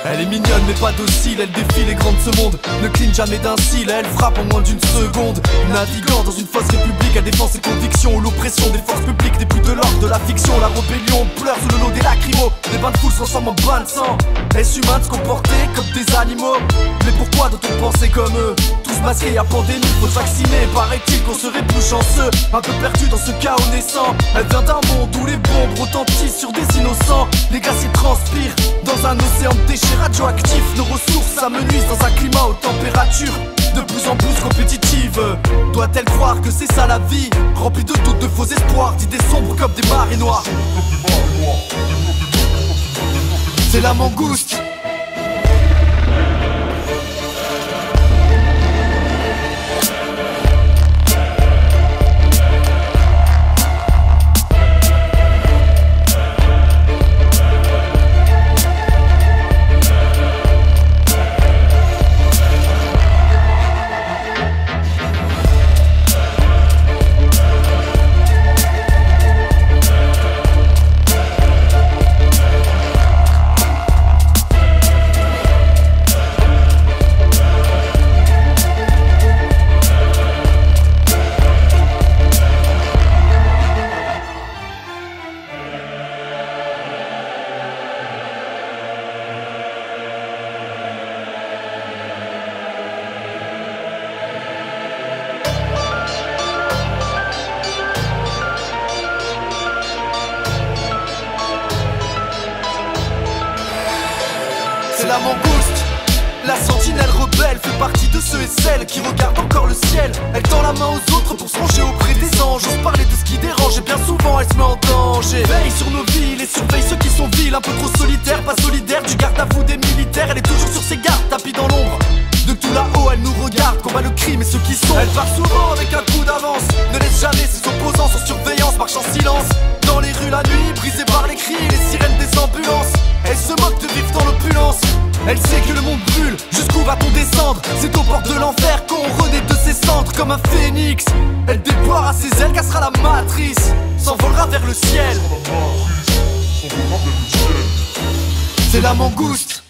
Elle est mignonne mais pas docile, elle défie les grands de ce monde. Ne cligne jamais d'un cil, elle frappe en moins d'une seconde. Naviguant dans une fausse république, elle défend ses convictions. L'oppression des forces publiques, des putes de l'ordre, de la fiction. La rébellion pleure sous le lot des lacrymos. Les bains de foule se transforment en bains de sang. Est-ce humain de se comporter comme des animaux? Mais pourquoi doit-on penser comme eux? Tous masqués à pandémie, faut se vacciner. Paraît-il qu'on serait plus chanceux, un peu perdu dans ce chaos naissant. Elle vient d'un monde où les bombes retentissent sur des innocents. Les glaciers transpirent dans un océan de déchets radioactifs. Nos ressources s'amenuisent dans un climat aux températures de plus en plus compétitive. Doit-elle croire que c'est ça la vie, remplie de doutes, de faux espoirs, d'idées sombres comme des marées noires? C'est la mangouste. C'est la mangouste, la sentinelle rebelle fait partie de ceux et celles qui regardent encore le ciel. Elle tend la main aux autres pour se ranger auprès des anges. Ose parler de ce qui dérange et bien souvent elle se met en danger. Veille sur nos villes et surveille ceux qui sont vils, un peu trop solitaires, pas solidaires, du garde à vous des militaires. Elle est toujours sur ses gardes, tapis dans l'ombre. De tout là-haut elle nous regarde, combat le crime et ceux qui sont. Elle part souvent avec un coup d'avance, ne laisse jamais ses opposants sans surveillance, marche en silence dans les rues la nuit, brisée par les cris, les sirènes des ambulances. Elle se moque de vivre dans l'opulence. Elle sait que le monde brûle, jusqu'où va-t-on descendre? C'est aux portes de l'enfer qu'on renaît de ses cendres comme un phénix. Elle déploiera à ses ailes, cassera la matrice, s'envolera vers le ciel. C'est la mangouste.